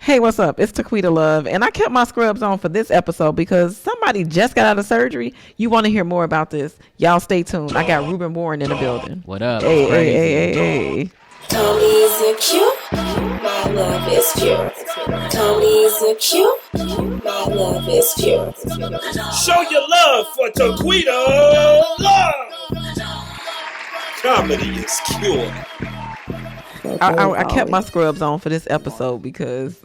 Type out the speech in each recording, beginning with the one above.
Hey, what's up? It's Taquita Love, and I kept my scrubs on for this episode because somebody just got out of surgery. You want to hear more about this? Y'all stay tuned. I got Rubyn in the building. What up? Hey. Tony's a cute, my love is pure. Tony's a cute, my love is pure. Show your love for Taquita Love. Comedy is cure. I kept my scrubs on for this episode because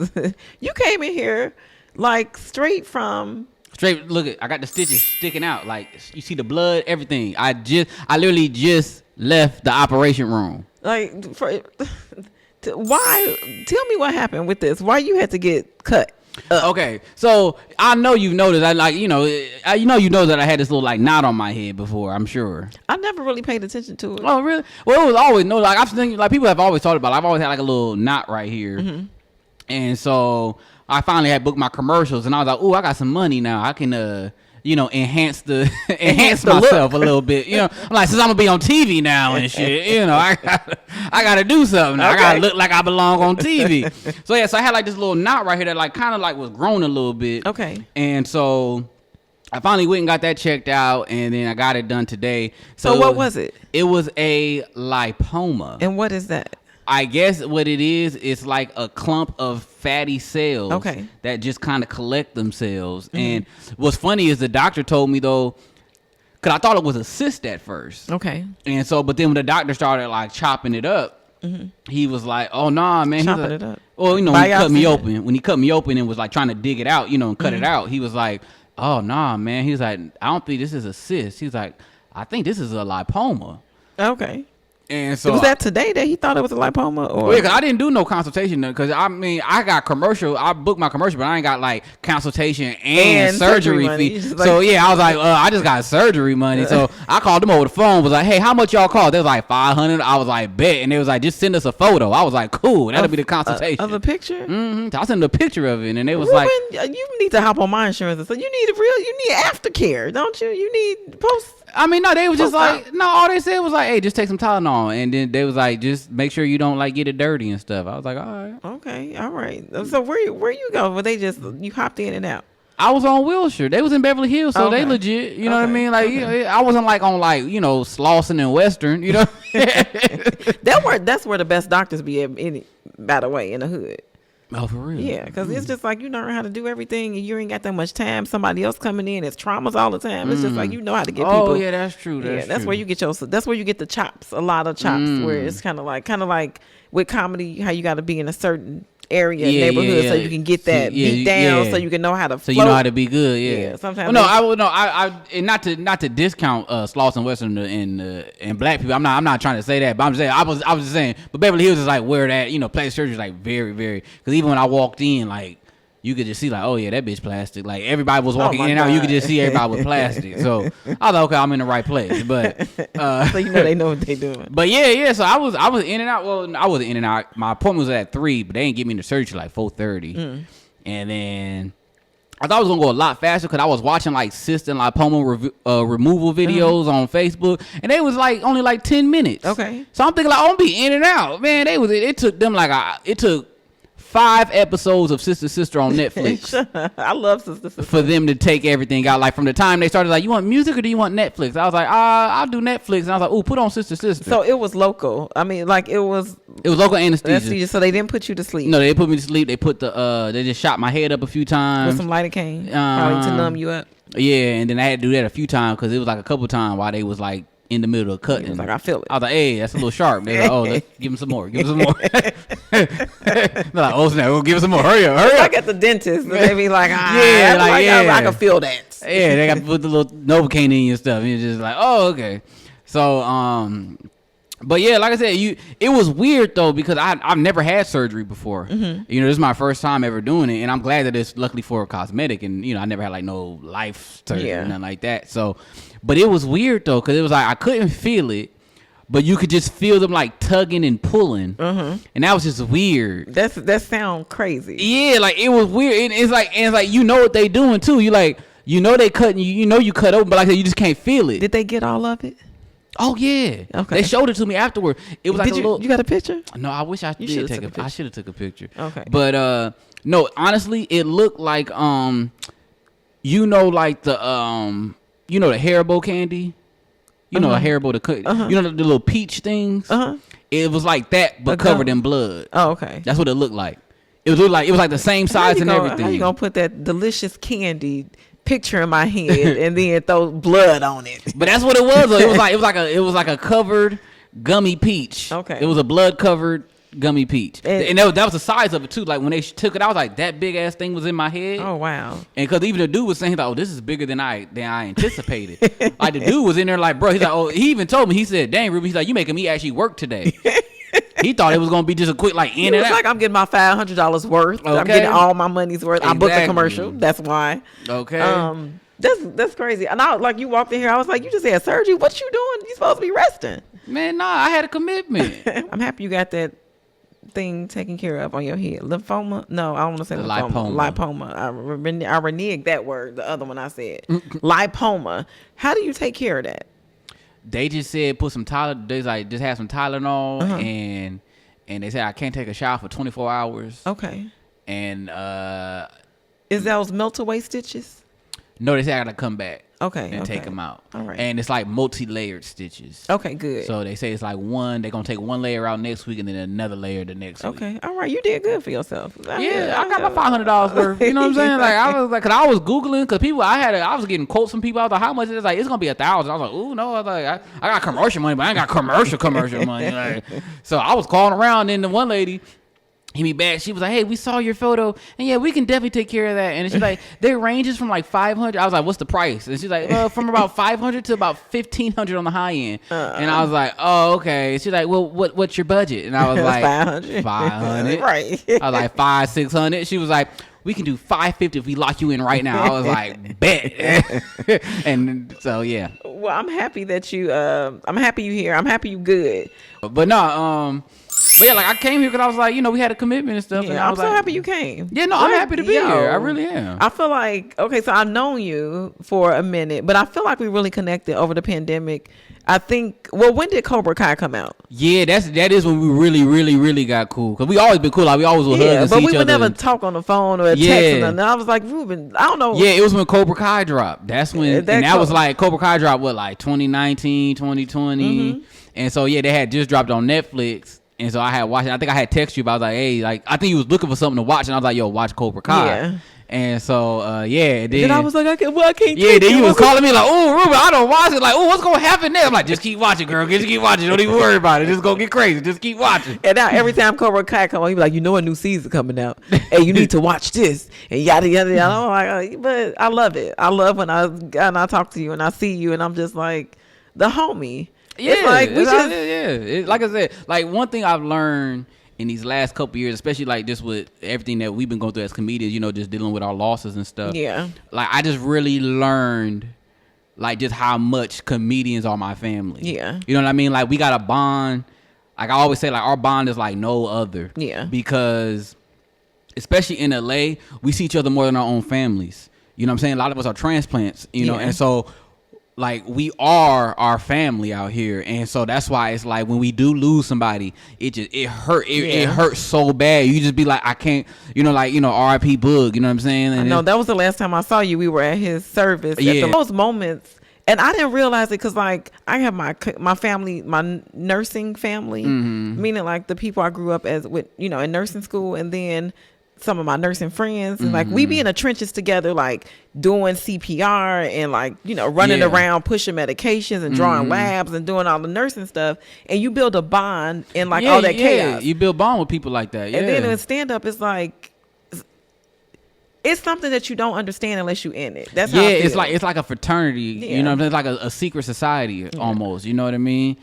you came in here like straight. Look, I got the stitches sticking out. Like, you see the blood, everything. I literally just left the operation room. Like, why? Tell me what happened with this. Why you had to get cut? Okay, so I know you've noticed. You know that I had this little like knot on my head before. I'm sure. I never really paid attention to it. Oh, really? Well, it was always like I've thinking like people have always talked about. I've always had like a little knot right here, and so I finally had booked my commercials, and I was like, "Ooh, I got some money now. I can enhance myself a little bit. I'm like, since I'm gonna be on TV now and shit, I gotta do something. Okay. I gotta look like I belong on TV. So I had like this little knot right here that like kind of like was growing a little bit. Okay. And so I finally went and got that checked out, and then I got it done today. So what was it? It was a lipoma. And what is that? I guess what it is, it's like a clump of fatty cells that just kind of collect themselves. Mm-hmm. And what's funny is the doctor told me, though, because I thought it was a cyst at first. Okay. And so, but then when the doctor started like chopping it up, he was like, oh, nah, man. Chopping it up? Well, when he cut me open. When he cut me open and was like trying to dig it out, and cut it out, he was like, oh, nah, man. He was like, I don't think this is a cyst. He was like, I think this is a lipoma. Okay. And so was that today that he thought it was a lipoma? Or yeah, because I didn't do no consultation because I got commercial. I booked my commercial, but I ain't got like consultation and surgery fee. So I was like, I just got surgery money. So I called them over the phone. Was like, hey, how much y'all cost? They was like $500. I was like, bet. And they was like, just send us a photo. I was like, cool. That'll be the consultation of a picture. Mm-hmm. I sent them a picture of it, and they was like, you need to hop on my insurance. So you need aftercare, don't you? You need post. I mean, no, they was just like, no, all they said was like, hey, just take some Tylenol. And then they was like, just make sure you don't like get it dirty and stuff. I was like, all right. Okay, all right. So where you go? Were they just, you hopped in and out? I was on Wilshire. They was in Beverly Hills, so they legit. You know what I mean? Like, I wasn't like on like, Slauson and Western, That's where the best doctors be at, by the way, in the hood. Oh, for real? Yeah, because it's just like you learn how to do everything and you ain't got that much time. Somebody else coming in, it's traumas all the time. It's just like you know how to get people. Oh, yeah, that's true. That's where you get that's where you get the chops, a lot of chops, where it's kind of like with comedy, how you got to be in a certain area, neighborhood, so you can get that beat down, so you can know how to float. So you know how to be good, yeah. Sometimes. Well, I and not to discount Slauson Western and black people. I'm not trying to say that, but I'm just saying I was just saying. But Beverly Hills is like where that plastic surgery is like very, very, because even when I walked in, like you could just see like, oh yeah, that bitch plastic. Like everybody was walking in and out, you could just see everybody with plastic. So I was like, okay, I'm in the right place. But so they know what they doing. But yeah. So I was in and out. Well, I wasn't in and out. My appointment was at 3, but they didn't get me into surgery till like 4:30. And then I thought it was gonna go a lot faster because I was watching like cyst and lipoma removal videos on Facebook, and they was like only like 10 minutes. Okay. So I'm thinking like, I'm be in and out, man. It took them like it took 5 episodes of Sister on Netflix. I love Sister. For them to take everything out. Like from the time they started, like, you want music or do you want Netflix? I was like, I'll do Netflix. And I was like, put on Sister. So it was local. I mean, like it was local anesthesia. So they didn't put you to sleep. No, they put me to sleep. They put they just shot my head up a few times with some lidocaine, probably to numb you up. Yeah, and then I had to do that a few times because it was like a couple times while they was like in the middle of cutting. Was like, I feel it. I was like, hey, that's a little sharp. They're like, let's give him some more. They're like, oh snap, we'll give him some more. Hurry up. Like at the dentist, they be like, I can feel that. Yeah, they got to put the little Novocaine in you and stuff. And you're just like, oh, okay. So, but yeah, like I said, it was weird though because I've never had surgery before. This is my first time ever doing it, and I'm glad that it's luckily for a cosmetic, and I never had like no life surgery or nothing like that. So, but it was weird though because it was like I couldn't feel it, but you could just feel them like tugging and pulling, and that was just weird. That sound crazy. Yeah, like it was weird. It's like what they doing too. You like they cutting you. You cut open, but like you just can't feel it. Did they get all of it? Oh yeah. Okay. They showed it to me afterward. It was like a little. You got a picture? No, I wish I did take a picture. I should have took a picture. Okay. But no, honestly, it looked like like the the Haribo candy. The Haribo the little peach things. It was like that, but covered in blood. Oh, okay. That's what it looked like. It was like the same size and everything. How you gonna put that delicious candy picture in my head and then throw blood on it? But that's what it was. Though. It was like a covered gummy peach. Okay. It was a blood covered gummy peach, and that was the size of it too. Like when they took it, I was like, that big ass thing was in my head. Oh wow! And because even the dude was saying, "Oh, this is bigger than I anticipated." Like the dude was in there, like, bro. He's like, "Oh," he even told me. He said, "Dang, Rubyn," he's like, "You making me actually work today." He thought it was gonna be just a quick in and out. Like I'm getting my $500 worth. Okay. I'm getting all my money's worth. Exactly. I booked a commercial. That's why. Okay. That's crazy. And like you walked in here, I was like, you just had surgery. What you doing? You supposed to be resting. Man, nah, I had a commitment. I'm happy you got that thing taken care of on your head. Lymphoma? No, I don't want to say lymphoma. I reneged that word. The other one I said. Lipoma. How do you take care of that? They just said put some Tylenol. They like just have some Tylenol and they said I can't take a shower for 24 hours. Okay. And is those melt away stitches? No, they said I gotta come back. Okay. And take them out. All right. And it's like multi-layered stitches. Okay, good. So they say it's like they're gonna take one layer out next week and then another layer the next week. Okay. All right. You did good for yourself. Yeah, I got my $500 worth. You know what I'm saying? Like I was like, cause I was Googling, cause people, I was getting quotes from people. I was like, how much is it? Like, it's gonna be $1,000. I was like, ooh, no. I was like, I got commercial money, but I ain't got commercial money. Like, so I was calling around, and the one lady hit me back. She was like, hey, we saw your photo, and yeah, we can definitely take care of that. And she's like, their ranges from like $500. I was like, what's the price? And she's like, from about $500 to about $1,500 on the high end. And I was like, oh, okay. She's like, well, what's your budget? And I was like, 500. Right. I was like, 500-600. She was like, we can do $550 if we lock you in right now. I was like, bet. And so yeah. Well, I'm happy that I'm happy you here. I'm happy you good. But no, but yeah, like I came here because I was like, we had a commitment and stuff. Yeah, and I'm so happy you came. Yeah, no, I'm happy to be here. I really am. I feel like, okay, so I've known you for a minute, but I feel like we really connected over the pandemic. I think, when did Cobra Kai come out? Yeah, that is when we really, really, really got cool. Because we always been cool. Like we always would hug and see each other. But we would never talk on the phone or text or nothing. I was like, Rubyn, I don't know. Yeah, it was when Cobra Kai dropped. That's when, that was like, Cobra Kai dropped, like 2019, 2020. And so, yeah, they had just dropped on Netflix. And so I had watched it. I think I had texted you, but I was like, hey, like, I think you was looking for something to watch. And I was like, yo, watch Cobra Kai. Yeah. And so, yeah. Then I was like, I can't. Yeah, then you was calling me like, oh, Rubyn, I don't watch it. Like, oh, what's going to happen next? I'm like, just keep watching, girl. Just keep watching. Don't even worry about it. Just go get crazy. Just keep watching. And now every time Cobra Kai come on, you be like, a new season coming out. Hey, you need to watch this. And yada, yada, yada. I'm like, but I love it. I love when I talk to you and I see you and I'm just like, the homie. Yeah, it's like like I said, like one thing I've learned in these last couple years, especially like just with everything that we've been going through as comedians, just dealing with our losses and stuff. Yeah. Like I just really learned like just how much comedians are my family. Yeah. You know what I mean? Like we got a bond. Like I always say, like our bond is like no other. Yeah. Because especially in LA, we see each other more than our own families. You know what I'm saying? A lot of us are transplants, know, and so like we are our family out here, and so that's why it's like when we do lose somebody, it hurts so bad. You just be like, I can't, R.I.P. Boog, you know what I'm saying? And I know that was the last time I saw you. We were at his service. Yeah. At those moments, and I didn't realize it because like I have my family, my nursing family, meaning like the people I grew up with, in nursing school, and then some of my nursing friends, and like we be in the trenches together, like doing CPR and like running around pushing medications and drawing labs and doing all the nursing stuff, and you build a bond in like all that chaos. You build bond with people like that. And then in stand up, it's like it's something that you don't understand unless you in it. That's how I feel. It's like a fraternity. You know what I'm saying? It's like a secret society almost. You know what I mean?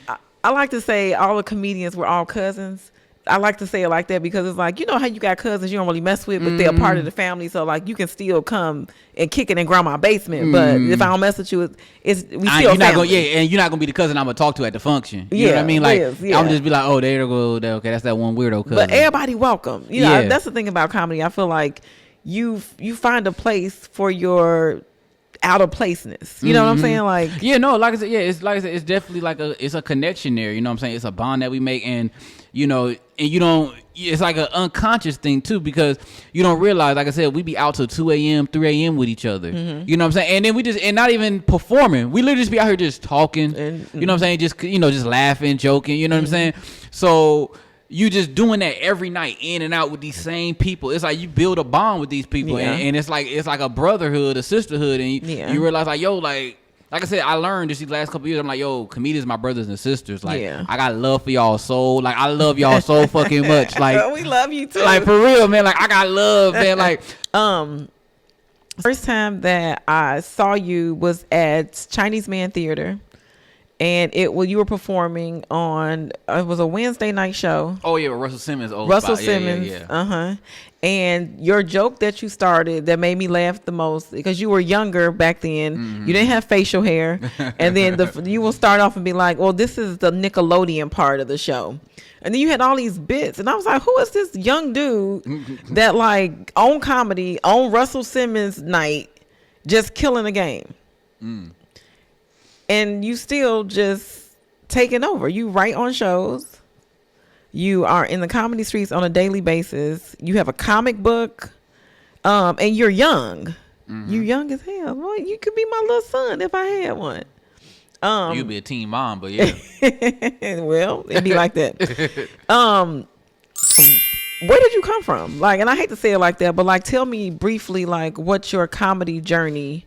I like to say all the comedians were all cousins. I like to say it like that because it's like, how you got cousins you don't really mess with, but they're part of the family. So like you can still come and kick it in grandma's basement. But if I don't mess with you, we still family. And you're not gonna be the cousin I'm gonna talk to at the function. You know what I mean? Like I'm just be like, oh, there you go. Okay, that's that one weirdo cousin. But everybody welcome. That's the thing about comedy. I feel like you find a place for your out of placeness. You know what I'm saying? Like, yeah, no, like I said, yeah, it's definitely like it's a connection there. You know what I'm saying? It's a bond that we make, and you know, and you don't. It's like an unconscious thing too, because you don't realize, like I said, we be out till 2 a.m., 3 a.m. with each other. You know what I'm saying? And then we just, and not even performing. We literally just be out here just talking. And, you know what I'm saying? Just, you know, just laughing, joking. You know what I'm saying? So you just doing that every night, in and out with these same people. It's like you build a bond with these people, and it's like a brotherhood, a sisterhood, and you realize like, yo, like I said, I learned just these last couple of years. I'm like, yo, comedians, my brothers and sisters. Like, I got love for y'all so. Like, I love y'all so fucking much. Like, we love you too. Like, for real, man. Like, I got love, man. Like, first time that I saw you was at Chinese Man Theater, and you were performing on. It was a Wednesday night show. Oh yeah, Russell Simmons. Simmons. Yeah. And your joke that you started that made me laugh the most, because you were younger back then, you didn't have facial hair, and then you will start off and be like, well, this is the Nickelodeon part of the show, and then you had all these bits, and I was like, who is this young dude that like on comedy on Russell Simmons night just killing the game? And you still just taking over. You write on shows. You are in the comedy streets on a daily basis. You have a comic book, and you're young. You young as hell. Well, you could be my little son if I had one. You'd be a teen mom, but yeah. Well, it'd be like that. Where did you come from? Like, and I hate to say it like that, but like, tell me briefly, like, what your comedy journey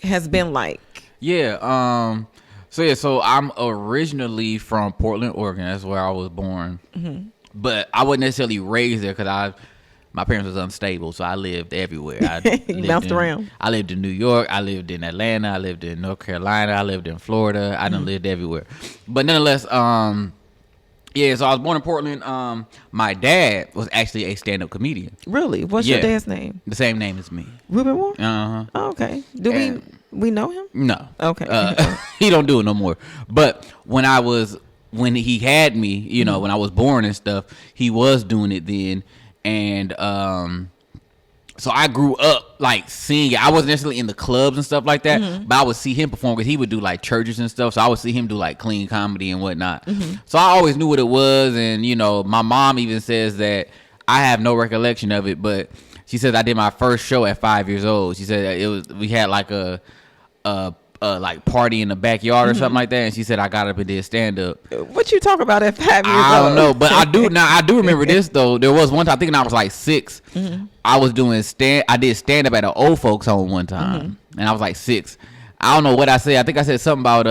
has been like. Yeah. So I'm originally from Portland, Oregon. That's where I was born. But I wasn't necessarily raised there because my parents was unstable, so I lived everywhere. You bounced around. I lived in New York. I lived in Atlanta. I lived in North Carolina. I lived in Florida. I done lived everywhere. But nonetheless, so I was born in Portland. My dad was actually a stand-up comedian. Really? What's your dad's name? The same name as me. Rubyn Moore? Uh-huh. Oh, okay. We know him? No. Okay. He don't do it no more. But when he had me, you know, when I was born and stuff, he was doing it then. And so I grew up like seeing it. I wasn't necessarily in the clubs and stuff like that, but I would see him perform because he would do like churches and stuff. So I would see him do like clean comedy and whatnot. So I always knew what it was. And, you know, my mom even says that I have no recollection of it, but she said I did my first show at 5 years old. She said we had like a like party in the backyard or something like that, and she said I got up and did stand up. What you talk about at 5 years old? I don't know, but I do remember this though. There was one time, I think when I was like 6, I was doing I did stand up at an old folks home one time, and I was like 6. I don't know what I said. I think I said something about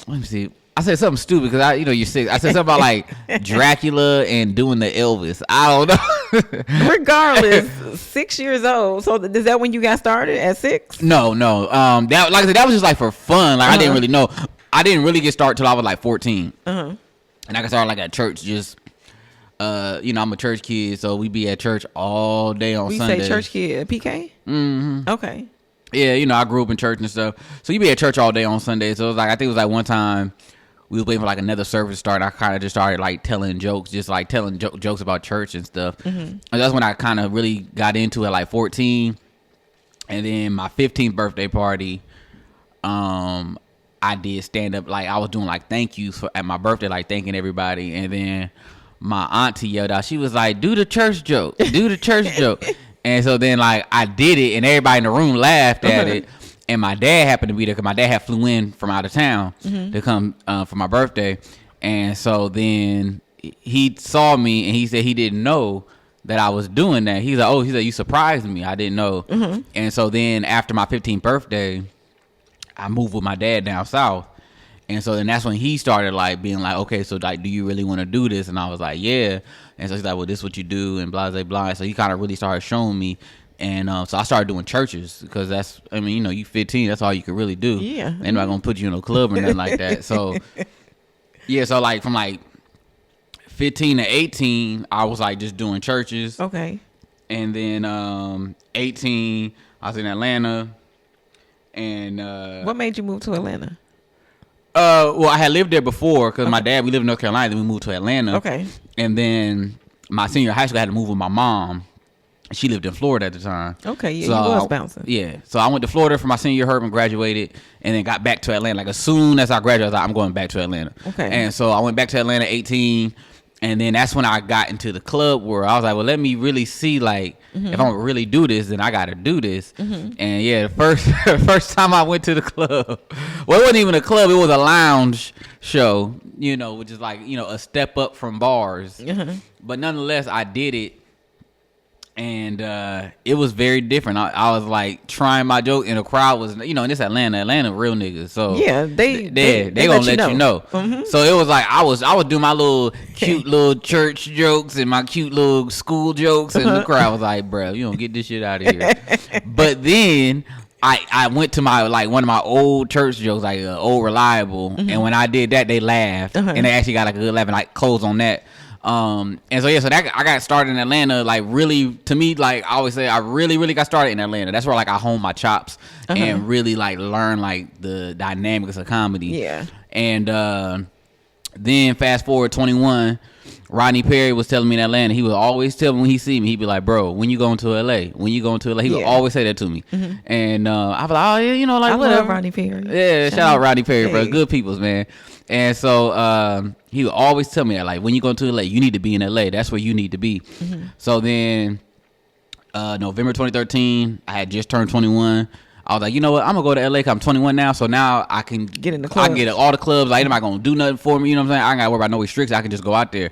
let me see. I said something stupid because you're 6. I said something about like Dracula and doing the Elvis. I don't know. Regardless, 6 years old. So is that when you got started at 6? No. That, like I said, that was just like for fun. Like I didn't really know. I didn't really get started till I was like 14. And I got started like at church. Just I'm a church kid, so we be at church all day on Sunday. You say church kid, PK? Okay. Yeah, I grew up in church and stuff. So you be at church all day on Sunday. So it was like, I think it was like one time we was waiting for like another service to start. I kind of just started like telling jokes, just like telling jokes about church and stuff. And that's when I kind of really got into it, like 14. And then my 15th birthday party, I did stand up. Like I was doing like thank yous at my birthday, like thanking everybody. And then my auntie yelled out, she was like, do the church joke, do the church joke. And so then like I did it and everybody in the room laughed at it. And my dad happened to be there because my dad had flew in from out of town to come for my birthday. And so then he saw me and he said he didn't know that I was doing that. He's like, you surprised me. I didn't know. And so then after my 15th birthday, I moved with my dad down south. And so then that's when he started like being like, okay, so like, do you really want to do this? And I was like, yeah. And so he's like, well, this is what you do and blah, blah, blah. So he kind of really started showing me. And so I started doing churches because that's, you 15, that's all you could really do. Yeah. Ain't nobody gonna put you in a club or nothing like that. So, yeah, so like from like 15 to 18, I was like just doing churches. Okay. And then 18, I was in Atlanta. And what made you move to Atlanta? Well, I had lived there before because my dad, we lived in North Carolina, then we moved to Atlanta. Okay. And then my senior high school, I had to move with my mom. She lived in Florida at the time. Okay, yeah, so, you was bouncing. Yeah, so I went to Florida for my senior year, Herb, and graduated, and then got back to Atlanta. Like as soon as I graduated, I was like, I'm going back to Atlanta. Okay. And so I went back to Atlanta at 18, and then that's when I got into the club world. I was like, well, let me really see, like, if I'm gonna really do this, then I got to do this. And yeah, the first time I went to the club, well, it wasn't even a club; it was a lounge show, you know, which is like, you know, a step up from bars. But nonetheless, I did it. And it was very different. I was like trying my joke, and the crowd was, you know, and this Atlanta real niggas. So yeah, they gonna let you know. So it was like I was doing my little cute little church jokes and my cute little school jokes, and the crowd was like, "Bro, you don't get this shit out of here." But then I went to my one of my old church jokes, like old reliable, and when I did that, they laughed, and they actually got like a good laugh, and like closed on that. And so yeah, so that I got started in Atlanta, like really, to me, like I always say, I really got started in Atlanta. That's where like I honed my chops and really like learn like the dynamics of comedy. Yeah. And then fast forward 21, Rodney Perry was telling me in Atlanta, he would always tell me when he see me, he'd be like, "Bro, when you going to LA? When you going to LA?" He would always say that to me. And I was like, "Oh yeah, you know, like I whatever." love Rodney Perry. Yeah, shout out Rodney Perry, bro. Good peoples, man. And so he would always tell me that, like, when you go to LA, you need to be in LA. That's where you need to be. So then November 2013, I had just turned 21. I was like, you know what? I'm going to go to LA because I'm 21 now. So now I can get in the clubs. I can get all the clubs. Like, ain't nobody going to do nothing for me. You know what I'm saying? I ain't got to worry about no restrictions. I can just go out there.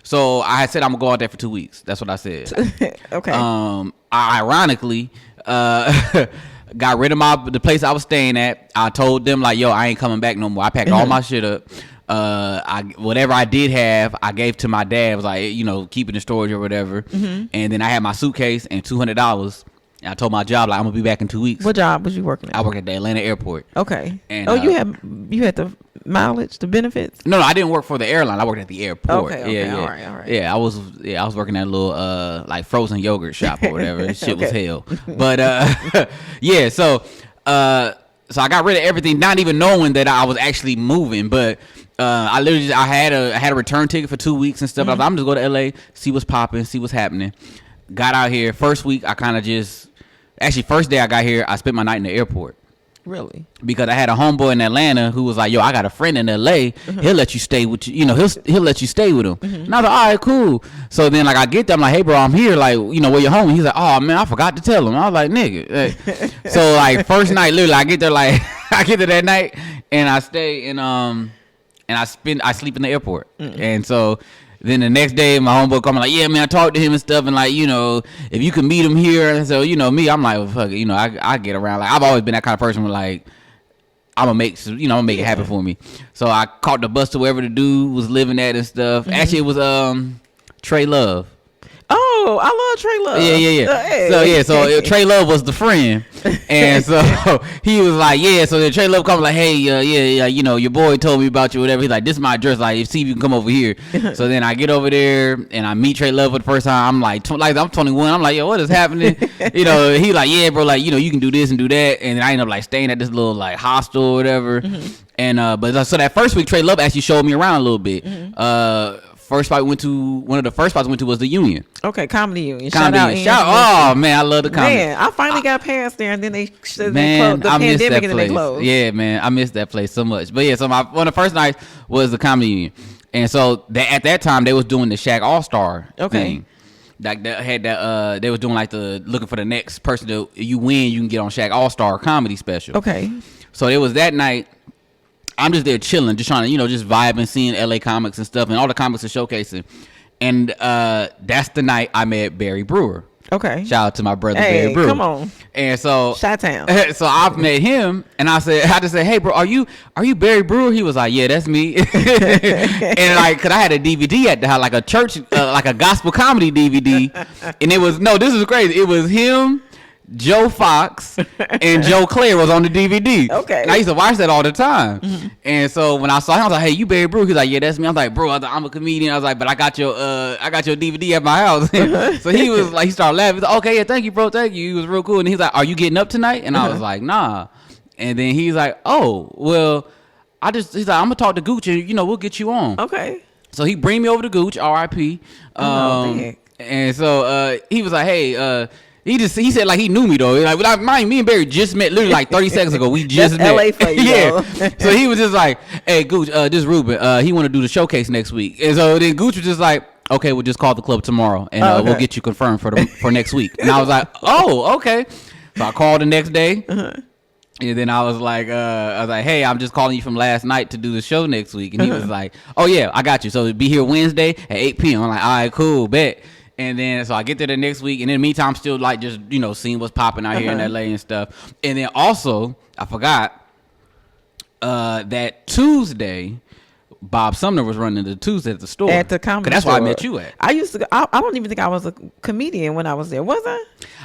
So I had said I'm going to go out there for 2 weeks. That's what I said. Okay. I ironically got rid of the place I was staying at. I told them, like, yo, I ain't coming back no more. I packed all my shit up. Whatever I did have, I gave to my dad. I was like, you know, keep it in storage or whatever. And then I had my suitcase and $200. And I told my job, like, I'm gonna be back in 2 weeks. What job was you working at? I worked at the Atlanta airport. Okay. And you had the mileage, the benefits? No, I didn't work for the airline. I worked at the airport. Okay. Yeah. All right. Yeah, I was working at a little like frozen yogurt shop or whatever. Shit was hell. But yeah, so I got rid of everything, not even knowing that I was actually moving. But I literally I had a return ticket for 2 weeks and stuff. I was like, I'm just go to LA, see what's popping, see what's happening. Got out here. First week, I kind of first day I got here, I spent my night in the airport. Really? Because I had a homeboy in Atlanta who was like, yo, I got a friend in LA. He'll let you stay with you. You know, he'll let you stay with him. And I was like, all right, cool. So then, like, I get there. I'm like, hey, bro, I'm here. Like, you know, where your home? He's like, oh, man, I forgot to tell him. I was like, nigga. Hey. So, like, first night, literally, I get there, like, I get there that night, and I stay in, and I sleep in the airport. And so then the next day, my homeboy called me like, yeah, man, I talked to him and stuff, and like, you know, if you can meet him here. And so, you know, me, I'm like, well, fuck it, you know, I get around. Like, I've always been that kind of person where, like, I'm gonna make it happen for me. So I caught the bus to wherever the dude was living at and stuff. Actually, it was Trey Love. Oh, I love Trey Love. Yeah. Hey. So Trey Love was the friend, and so he was like, yeah. So then Trey Love comes like, hey, yeah, you know, your boy told me about you, whatever. He's like, this is my address. Like, see if you can come over here. So then I get over there and I meet Trey Love for the first time. I'm like, I'm 21. I'm like, yo, what is happening? You know, he like, yeah, bro, like, you know, you can do this and do that. And then I end up like staying at this little like hostel or whatever. And but so that first week, Trey Love actually showed me around a little bit. One of the first spots I went to was the Union. Okay, Comedy Union. Shout out. Oh man, I love the comedy. Man, I finally got past there, and then they closed. The I missed pandemic that and place. they closed. Yeah, man, I missed that place so much. But yeah, so one of the first nights was the Comedy Union, and so at that time they was doing the Shaq All Star thing. Like they had that. They was doing like the looking for the next person to you win, you can get on Shaq All Star comedy special. Okay. So it was that night. I'm just there chilling, just trying to, you know, just vibing, seeing LA comics and stuff, and all the comics are showcasing. And that's the night I met Barry Brewer. Okay. Shout out to my brother Barry Brewer. Come on. And so Chi-town. So I've met him, and I just said, hey bro, are you Barry Brewer? He was like, yeah, that's me. And like, cause I had a DVD at the house, like a church, like a gospel comedy DVD, and this is crazy. It was him, Joe Fox, and Joe Claire was on the DVD. Okay. And I used to watch that all the time. And so when I saw him, I was like, hey, you Barry Brewer? He's like, yeah, that's me. I was like, bro, I'm a comedian. I was like, but I got your DVD at my house. So he was like, he started laughing. He's like, okay, yeah, thank you, bro, thank you. He was real cool. And he's like, are you getting up tonight? And I was like, nah. And then he's like, oh, well, he's like, I'm gonna talk to Gooch and, you know, we'll get you on. Okay. So he bring me over to Gooch, R.I.P. And so he was like, hey, he said like he knew me though. Like me and Barry just met literally like 30 seconds ago. We just met. LA for you, yeah. So he was just like, hey, Gooch, this is Rubyn. He want to do the showcase next week. And so then Gooch was just like, okay, we'll just call the club tomorrow and we'll get you confirmed for next week. And I was like, oh, okay. So I called the next day. And then I was like, hey, I'm just calling you from last night to do the show next week. And he was like, oh yeah, I got you. So be here Wednesday at 8 p.m. I'm like, all right, cool, bet. And then so I get there the next week, and in the meantime, I'm still like just seeing what's popping out here in LA and stuff. And then also I forgot that Tuesday, Bob Sumner was running the Tuesday at the store. At the comedy store. That's where I met you at. I used to. I don't even think I was a comedian when I was there. Was I?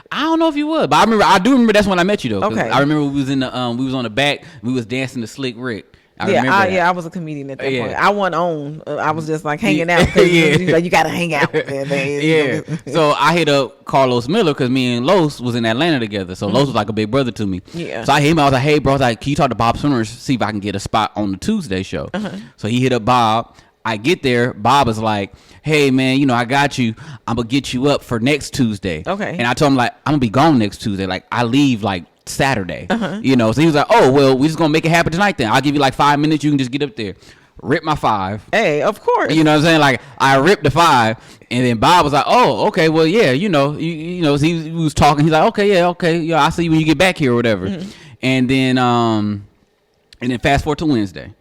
I don't know if you would, but I do remember that's when I met you though. Okay. I remember we was in the we was on the back. We was dancing to Slick Rick. I was a comedian at that point. I wasn't on. I was just like hanging out. You got to hang out. Yeah. So I hit up Carlos Miller because me and Los was in Atlanta together. So Los was like a big brother to me. Yeah. So I hit him. I was like, hey, bro. I was like, can you talk to Bob Sumner and see if I can get a spot on the Tuesday show? So he hit up Bob. I get there. Bob is like, hey, man, I got you. I'm going to get you up for next Tuesday. Okay. And I told him, like, I'm going to be gone next Tuesday. Like, I leave, like, Saturday. So he was like, oh, well, we just going to make it happen tonight then. I'll give you, like, 5 minutes. You can just get up there. Rip my 5. Hey, of course. You know what I'm saying? Like, I ripped the 5. And then Bob was like, oh, okay, well, yeah, he was talking. He's like, okay, yeah, I'll see you when you get back here or whatever. And then fast forward to Wednesday.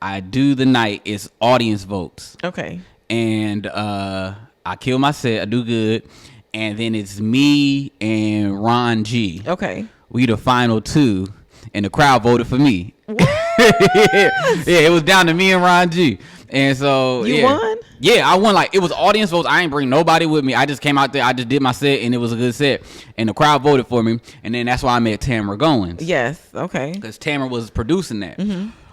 I do the night. It's audience votes. Okay. And I kill my set. I do good. And then it's me and Ron G. Okay. We the final 2. And the crowd voted for me. What? Yeah, it was down to me and Ron G. And so you won? Yeah, I won. Like, it was audience votes. I ain't bring nobody with me. I just came out there. I just did my set, and it was a good set. And the crowd voted for me. And then that's why I met Tamara Goins. Yes. Okay. Because Tamara was producing that.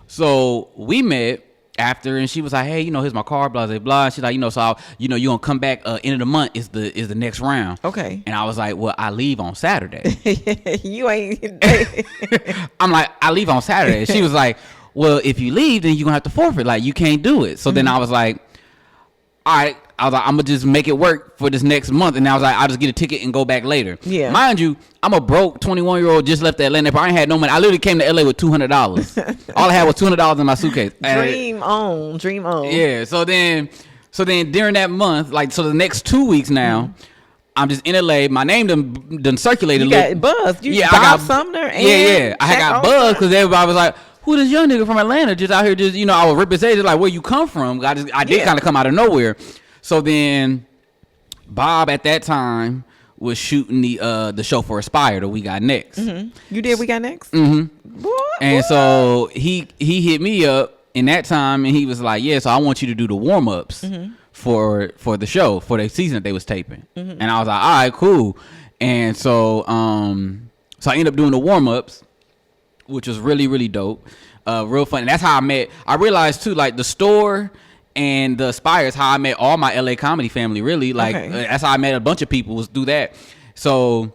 So we met after, and she was like, hey, here's my card, blah, blah, blah. She's like, so you're going to come back end of the month is the next round. Okay. And I was like, well, I leave on Saturday. You ain't. I'm like, I leave on Saturday. She was like, well, if you leave, then you're going to have to forfeit. Like, you can't do it. So then I was like, all right. I was like, I'm going to just make it work for this next month. And I was like, I'll just get a ticket and go back later. Yeah. Mind you, I'm a broke 21-year-old, just left Atlanta. I ain't had no money. I literally came to LA with $200. All I had was $200 in my suitcase. Dream on. Yeah. So then during that month, like, so the next 2 weeks now, I'm just in LA. My name done circulated. You got buzzed. I got Sumner. And I got buzzed because everybody was like, who this young nigga from Atlanta just out here just, I was ripping say just like, where you come from? I did kind of come out of nowhere. So then Bob at that time was shooting the show for Aspire, the We Got Next. You did We Got Next? And so he hit me up in that time and he was like, yeah, so I want you to do the warm-ups for the show, for the season that they was taping. And I was like, all right, cool. And so so I ended up doing the warm-ups, which was really, really dope. Real fun. And that's how I realized too, like the store and the Aspire is how I met all my LA comedy family, really. Like, that's how I met a bunch of people, was through that. So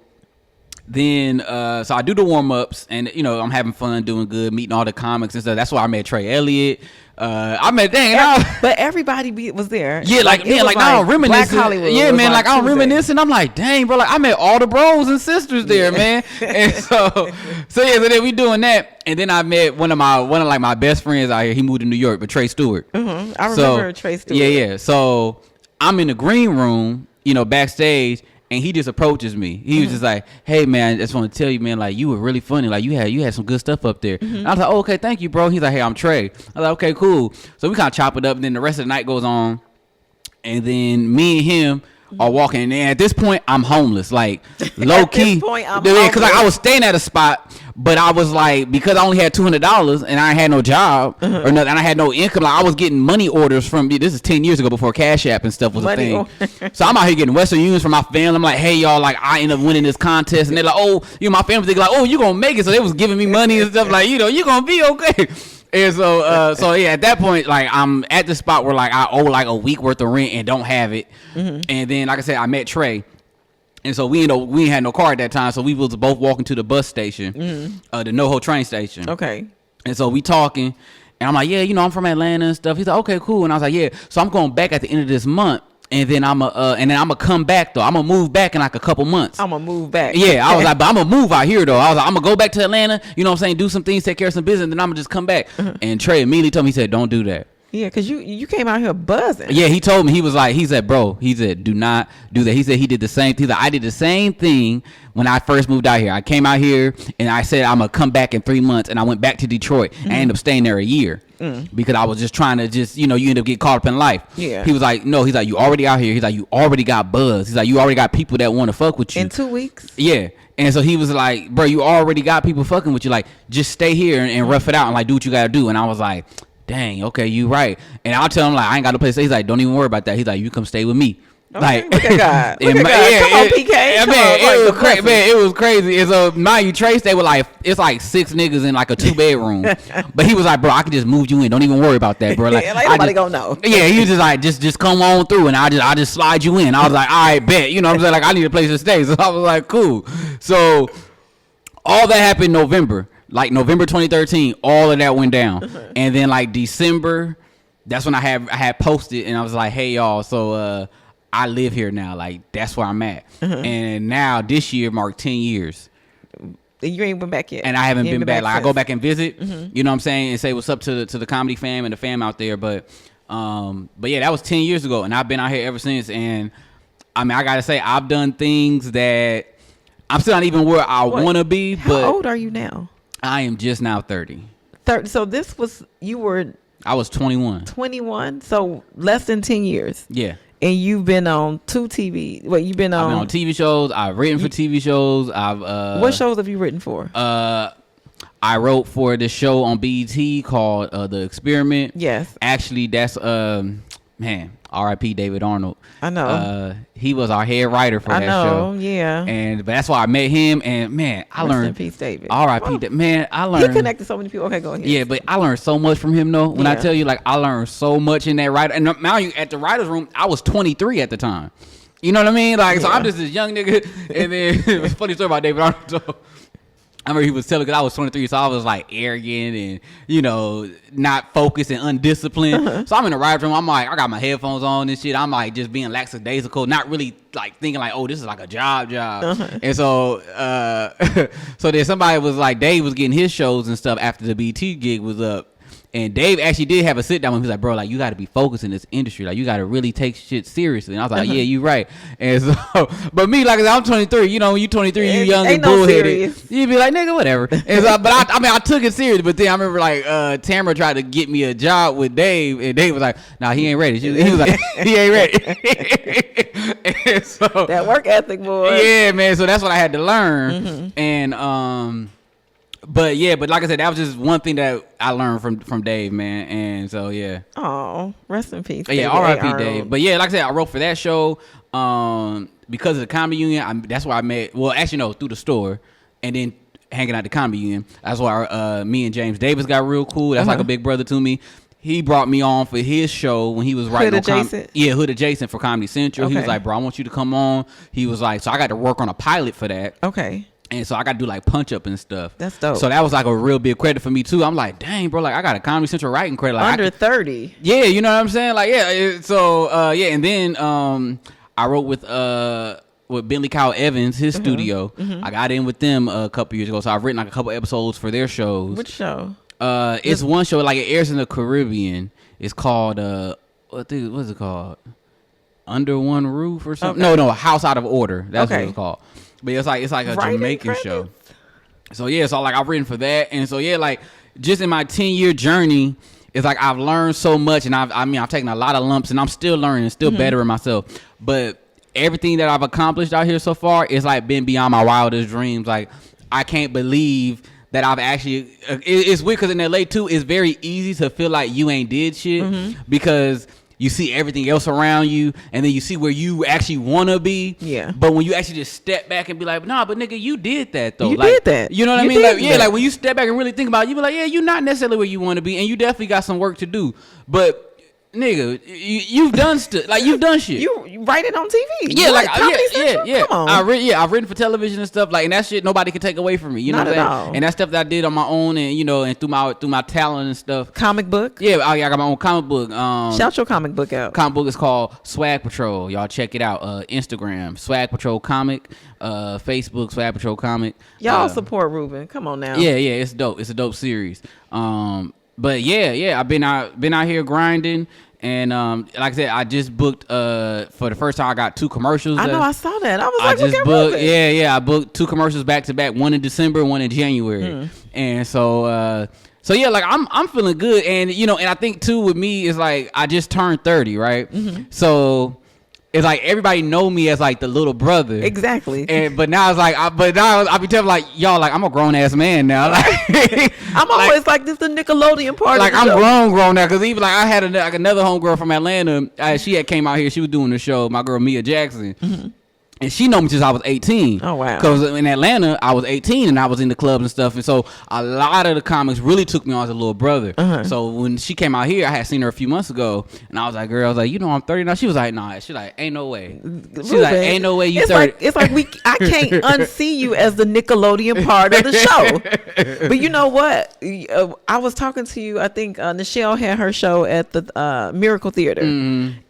then, so I do the warm-ups, and, I'm having fun, doing good, meeting all the comics and stuff. That's why I met Trey Elliott. But everybody was there. Yeah, now I'm reminiscing. Yeah, man, like I'm reminiscing. I'm like, dang, bro, like I met all the bros and sisters there, man. And so then we doing that, and then I met one of my best friends out here. He moved to New York, but Trey Stewart. I remember Trey Stewart. Yeah. So I'm in the green room, backstage. And he just approaches me. He was just like, hey, man, I just want to tell you, man, like, you were really funny. Like, you had some good stuff up there. And I was like, oh, okay, thank you, bro. He's like, hey, I'm Trey. I was like, okay, cool. So we kind of chop it up. And then the rest of the night goes on. And then me and him are walking. And at this point, I'm homeless. Like, low key. Because like, I was staying at a spot. But I was like, because I only had $200 and I had no job or nothing, and I had no income. Like, I was getting money orders from, this is 10 years ago before Cash App and stuff was a thing. So I'm out here getting Western Unions from my family. I'm like, hey, y'all, like, I end up winning this contest. And they're like, oh, my family, they're like, oh, you gonna make it. So they was giving me money and stuff like, you gonna be okay. And so yeah, at that point, like, I'm at the spot where, like, I owe like a week worth of rent and don't have it. And then, like I said, I met Trey. And so we ain't had no car at that time, so we was both walking to the bus station, the NoHo train station. Okay. And so we talking, and I'm like, yeah, I'm from Atlanta and stuff. He's like, okay, cool. And I was like, yeah. So I'm going back at the end of this month And then I'm gonna come back though. I'm gonna move back in like a couple months. I'm gonna move back. Yeah, I was like, but I'm gonna move out here though. I was like, I'm gonna go back to Atlanta. You know what I'm saying? Do some things, take care of some business, and then I'm gonna just come back. And Trey immediately told me, he said, don't do that. Yeah, because you came out here buzzing. Yeah, he told me, he said, bro, he said, do not do that. He said he did the same thing. I did the same thing when I first moved out here. I came out here and I said I'm gonna come back in 3 months, and I went back to Detroit. I ended up staying there a year because I was just trying to you end up getting caught up in life. Yeah. He was like, no, he's like, you already out here. He's like, you already got buzz. He's like, you already got people that want to fuck with you. In 2 weeks? Yeah. And so he was like, bro, you already got people fucking with you. Like, just stay here and rough it out and like do what you gotta do. And I was like, dang, okay, you right. And I'll tell him like, I ain't got no place to stay. He's like, don't even worry about that. He's like, you come stay with me. Okay, Like, look at God. Look at God. yeah, Come on, PK. Come on, it was crazy. Man, it was crazy. And so mind you, Trey stayed with it's like 6 niggas in like a 2-bedroom. But he was like, bro, I can just move you in. Don't even worry about that, bro. Like, yeah, like nobody gonna know. Yeah, he was just like, just come on through, and I just slide you in. I was like, all right, bet. You know what I'm saying? Like, I need a place to stay. So I was like, cool. So all that happened November. Like November 2013, all of that went down. And then like December, that's when I had posted, and I was like, hey y'all, so I live here now. Like, that's where I'm at. And now this year marked 10 years. You ain't been back yet. And I haven't been back. Like, I go back and visit, Mm-hmm. you know what I'm saying, and say what's up to the comedy fam and the fam out there. But yeah, that was 10 years ago, and I've been out here ever since. And I mean, I gotta say, I've done things that I'm still not even where I want to be. But how old are you now? I am just now 30. 30. So this was, I was 21. 21. So less than 10 years. Yeah. And you've been on 2 TV. Wait, you've been on. I've been on TV shows. I've written for TV shows. What shows have you written for? I wrote for this show on BET called The Experiment. Yes. Actually, that's man, R.I.P. David Arnold. I know. He was our head writer for that show. Yeah. But that's why I met him. And man, I Rest learned. in peace, David. R.I.P. Man, I learned. He connected so many people. Okay, go ahead. Yeah, but I learned so much from him though. When I Yeah. tell you, like, I learned so much in that writer. And now you at the writer's room, I was 23 at the time. You know what I mean? Like, so I'm just this young nigga. And then it was a funny story about David Arnold. So, I remember he was telling, because I was 23, so I was like arrogant and, you know, not focused and undisciplined. So I'm in the writer's room. I'm like, I got my headphones on and shit. I'm like just being lackadaisical, not really like thinking like, oh, this is like a job. And so, so then somebody was like, Dave was getting his shows and stuff after the BT gig was up. And Dave actually did have a sit down with me. He was like, bro, like, you got to be focused in this industry. Like, you got to really take shit seriously. And I was like, yeah, you right. And so, but me, like I said, I'm 23. You know, when you 23, you young and bullheaded. You'd be like, nigga, whatever. And so, but I mean, I took it serious. But then I remember, like, Tamara tried to get me a job with Dave. And Dave was like, nah, he ain't ready. He was like, he ain't ready. And so, that work ethic, boy. Yeah, man. So that's what I had to learn. And, but yeah, but like I said, that was just one thing that I learned from Dave, man. And so yeah. Oh, rest in peace. Yeah, R.I.P. Dave. But yeah, like I said, I wrote for that show because of the Comedy Union. That's where I met. Well, actually, no, through the store, and then hanging out at the Comedy Union. That's why me and James Davis got real cool. That's like a big brother to me. He brought me on for his show when he was writing Hood Adjacent? Hood Adjacent for Comedy Central. He was like, bro, I want you to come on. He was like, so I got to work on a pilot for that. Okay. And so I got to do like punch up and stuff. That's dope. So that was like a real big credit for me too. I'm like, dang, bro, like I got a Comedy Central writing credit. Like under 30. Yeah, you know what I'm saying? Like, yeah. So yeah, and then I wrote with Bentley Kyle Evans, his studio. I got in with them a couple years ago. So I've written like a couple episodes for their shows. Which show? It's one show, like it airs in the Caribbean. It's called what is it called? Under One Roof or something? Okay. No, House Out of Order. That's what Okay. it's called. But it's like a Writing Jamaican credits? show. So yeah, so like I've written for that, and so yeah, like just in my 10-year journey, it's like I've learned so much, and I've taken a lot of lumps, and I'm still learning, still bettering myself. But everything that I've accomplished out here so far is like been beyond my wildest dreams. Like I can't believe that I've actually. It's weird because in LA too, it's very easy to feel like you ain't did shit because you see everything else around you, and then you see where you actually want to be. Yeah. But when you actually just step back and be like, nah, but nigga, you did that, though. You like, did that. You know what I You mean? did Like, yeah, that. like when you step back and really think about it, you be like, yeah, you're not necessarily where you want to be, and you definitely got some work to do. But nigga, you've done stuff. Like, you've done shit. You write it on TV. Yeah, like, yeah. Come on. I've written for television and stuff, like, and that shit nobody can take away from me. You know Not what at I'm saying? all. And that stuff that I did on my own, and, you know, and through my talent and stuff. Comic book. Yeah, I got my own comic book. Shout your comic book out. Comic book is called Swag Patrol. Y'all check it out. Instagram, Swag Patrol Comic. Facebook, Swag Patrol Comic. Y'all support Rubyn. Come on now. Yeah, it's dope. It's a dope series. But yeah, I've been out here grinding, and like I said, I just booked for the first time I got 2 commercials. I know, I saw that. I was I like, just look at booked, Rubyn. I booked 2 commercials back to back, one in December, one in January, and so yeah, like I'm feeling good, and you know, and I think too with me is like I just turned 30, right? So it's like everybody know me as like the little brother, Exactly. but now it's like, I be telling like y'all like I'm a grown ass man now, like I'm always like this the Nickelodeon part. like of the I'm show. grown now, because even like I had another homegirl from Atlanta. She had came out here. She was doing the show. My girl Mia Jackson. And she know me since I was 18. Oh, wow. Because in Atlanta, I was 18 and I was in the clubs and stuff. And so a lot of the comics really took me on as a little brother. So when she came out here, I had seen her a few months ago. And I was like, girl, I was like, you know, I'm 30 now. She was like, nah. She's like, ain't no way. She's like, ain't no way you 30. It's like I can't unsee you as the Nickelodeon part of the show. But you know what? I was talking to you. I think Nichelle had her show at the Miracle Theater.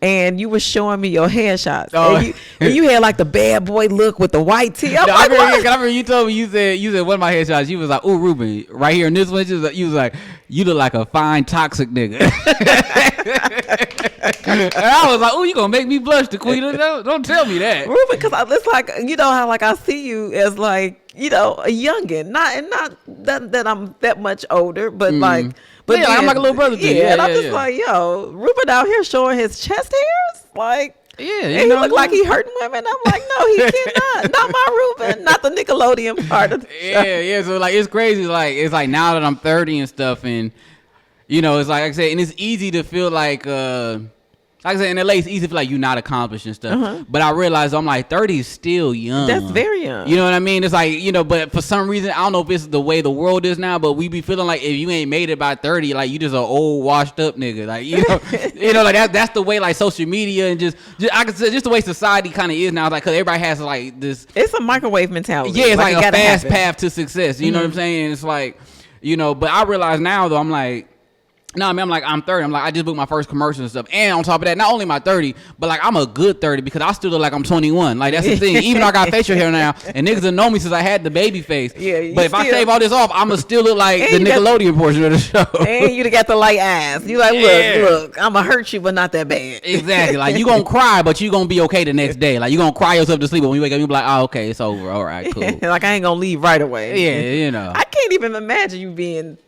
And you were showing me your headshots. Oh. And you had like the bad boy look with the white tee. I'm No, like, I what? remember you told me, you said one of my headshots. You was like, "Ooh, Rubyn, right here in this one." You was like, "You look like a fine toxic nigga." And I was like, "Ooh, you gonna make me blush, Taquita? Don't tell me that." Rubyn, because it's like, you know how like I see you as like, you know, a youngin, not that I'm that much older, but like, but yeah, I'm like a little brother to you. Yeah, and I'm Yeah, just yeah. like, yo, Rubyn out here showing his chest hairs, like. Yeah, And you he know, look like he hurting women. I'm like, no, he cannot. Not my Rubyn. Not the Nickelodeon part of the show. yeah. So like, it's crazy. Like, it's like now that I'm 30 and stuff, and you know, it's like I said, and it's easy to feel like I said, in LA, it's easy to feel like you're not accomplished and stuff. But I realized I'm like 30 is still young. That's very young. You know what I mean? It's like, you know, but for some reason, I don't know if it's the way the world is now, but we be feeling like if you ain't made it by 30, like you just an old washed up nigga. Like, you know, like that's the way like social media and just I could say just the way society kind of is now. Like, cause everybody has like this. It's a microwave mentality. Yeah, it's like it a gotta fast happen. path to success. You know what I'm saying? It's like, you know, but I realize now though, I'm like, no, I mean, I'm 30. I'm like, I just booked my first commercial and stuff. And on top of that, not only am I 30, but like I'm a good 30 because I still look like I'm 21. Like that's the thing. Even though I got facial hair now, and niggas have known me since I had the baby face. Yeah, but if I shave all this off, I'ma still look like the Nickelodeon portion of the show. And you got the light eyes. You like, look, I'ma hurt you, but not that bad. Exactly. Like you gonna cry, but you gonna be okay the next day. Like you gonna cry yourself to sleep, but when you wake up, you be like, oh, okay, it's over. All right, cool. Like I ain't gonna leave right away. Yeah, you know. I can't even imagine you being.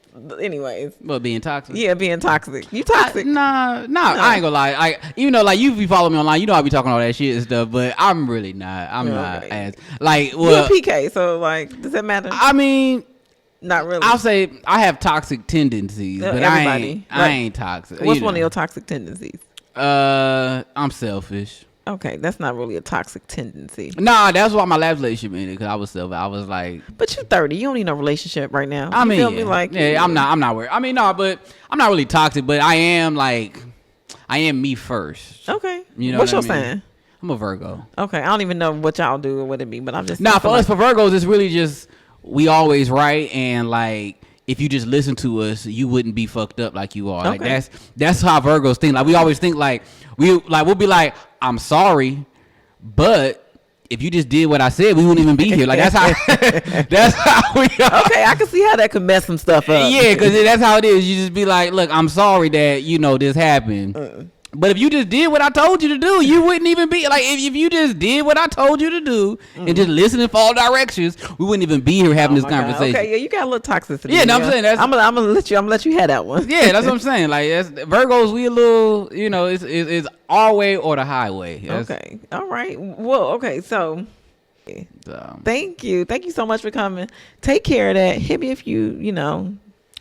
Anyways, But being toxic. yeah, being toxic. You toxic? Nah, I ain't gonna lie. Like, even though like you be following me online, you know I be talking all that shit and stuff, but I'm really not. I'm not as like well. You're a PK, so like, does that matter? I mean, Not really. I'll say I have toxic tendencies, but everybody. I ain't toxic. What's you one of know. your toxic tendencies? I'm selfish. Okay, that's not really a toxic tendency. Nah, that's why my last relationship ended, because I was selfish. I was like, But you're 30. You don't need no relationship right now. I You mean, feel me? Like, I'm not worried. I mean, no, but I'm not really toxic, but I am me first. Okay. You know What's what your I mean? sign? I'm a Virgo. Okay, I don't even know what y'all do or what it be, but I'm just. Nah, for us, for Virgos, it's really just we always right, and like if you just listen to us, you wouldn't be fucked up like you are. Like Okay. that's how Virgos think. Like we always think like we'll be like, I'm sorry, but if you just did what I said, we wouldn't even be here. Like that's how we are. Okay, I can see how that could mess some stuff up. Yeah, because that's how it is. You just be like, look, I'm sorry that this happened. But if you just did what I told you to do, you wouldn't even be like if you just did what I told you to do and just listen and follow directions, we wouldn't even be here having this Oh my God. conversation. Okay, yeah, you got a little toxicity. Yeah, no, I'm saying that's- I'm gonna let you have that one. Yeah, that's what I'm saying. Like that's, Virgos, we a little, it's our way or the highway. Okay, all right. Well, okay, so thank you so much for coming. Take care of that. Hit me if you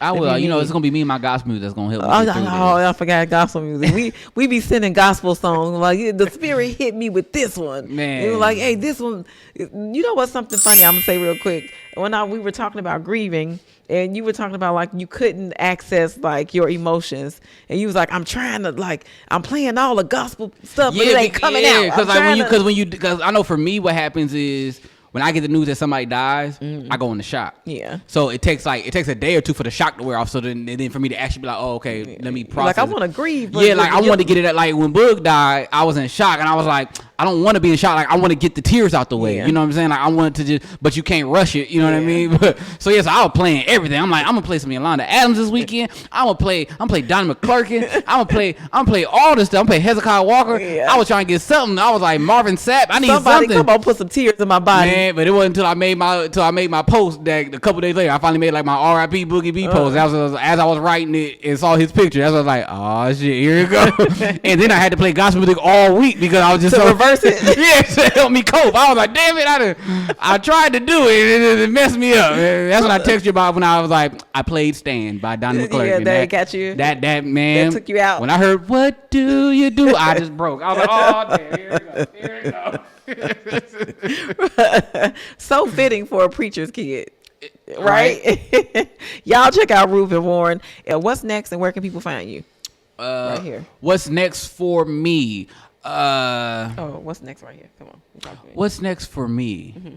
I will. It's gonna be me and my gospel music that's gonna help me. I forgot gospel music. we be sending gospel songs. Like the Spirit hit me with this one. Man, it was like, hey, this one. You know what's something funny? I'm gonna say real quick. When we were talking about grieving, and you were talking about like you couldn't access like your emotions, and you was like, I'm trying to I'm playing all the gospel stuff, but it ain't coming out. Because I know for me what happens is. When I get the news that somebody dies, I go into shock. Yeah. So it takes a day or two for the shock to wear off. So then for me to actually be like, oh, okay, let me process. Like I want to grieve. Yeah, like I want to get it. Like when Boog died, I was in shock, and I was like, I don't want to be in shock. Like I want to get the tears out the way. Yeah. You know what I'm saying? Like I want to just, but you can't rush it. You know what I mean? But so yes, I was playing everything. I'm like, I'm gonna play some Yolanda Adams this weekend. I'm gonna play Donnie McClurkin. I'm gonna play all this stuff. I'm gonna play Hezekiah Walker. Yeah. I was trying to get something. I was like Marvin Sapp. I need Somebody something. Come on, put some tears in my body. Man, but it wasn't until I made my post that a couple days later I finally made like my R.I.P. Boogie B post. As I was writing it and saw his picture, that's when I was like, oh shit, here we go. And then I had to play gospel music all week because I was just reverse it. Yeah, to help me cope. I was like, damn it, I tried to do it. It messed me up. That's what I texted you about when I was like, I played Stand by Donnie McClurkin. Yeah, that got you. That man. That took you out. When I heard what do you do, I just broke. I was like, oh damn, here we go. So fitting for a preacher's kid, right? Y'all check out Rubyn Warren. What's next, and where can people find you? Right here. What's next for me? What's next right here? Come on. What's next for me? Mm-hmm.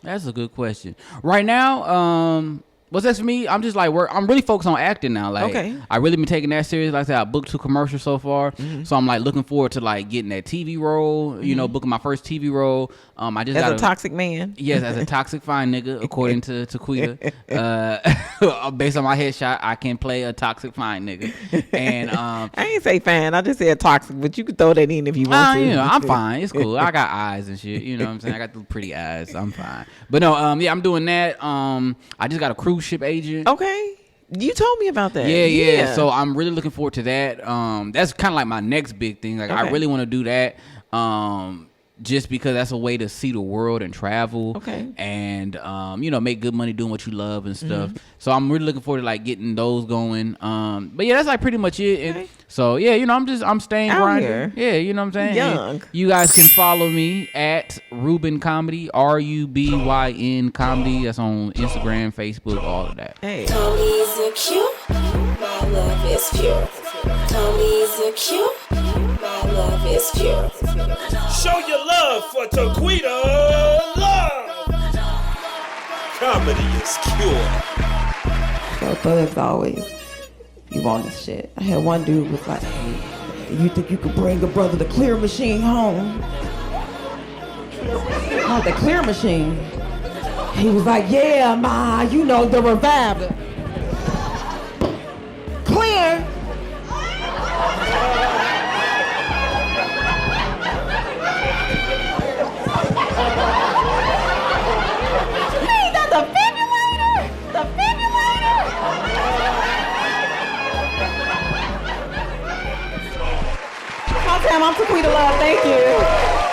That's a good question. Right now, what's next for me? I'm just like I'm really focused on acting now. Like, okay. I really been taking that serious. Like I said, I booked 2 commercials so far, so I'm like looking forward to like getting that TV role. You know, booking my first TV role. I just as a toxic man. Yes, as a toxic fine nigga, according to Taquita. Based on my headshot, I can play a toxic fine nigga. And I ain't say fine. I just said toxic, but you can throw that in if you want to. You know, I'm fine. It's cool. I got eyes and shit. You know what I'm saying? I got the pretty eyes. I'm fine. But no, I'm doing that. I just got a cruise ship agent. Okay. You told me about that. Yeah. So I'm really looking forward to that. That's kind of like my next big thing. Like I really want to do that. Just because that's a way to see the world and travel. Okay. And make good money doing what you love and stuff. So I'm really looking forward to like getting those going. But yeah, that's like pretty much it. Okay. So yeah, I'm staying grinding. Yeah, you know what I'm saying? Young. And you guys can follow me at Rubyn Comedy, RUBYN Comedy. That's on Instagram, Facebook, all of that. Hey. Tony's a cute, my love is pure. Tony's a cute, my love is pure. Show your love for Taquita Love. Comedy is cure. So as always, you want this shit. I had one dude was like, hey, do you think you could bring a brother the clear machine home? Oh, the clear machine. He was like, yeah, ma, the revival. Clear. I'm Taquita Love. Thank you.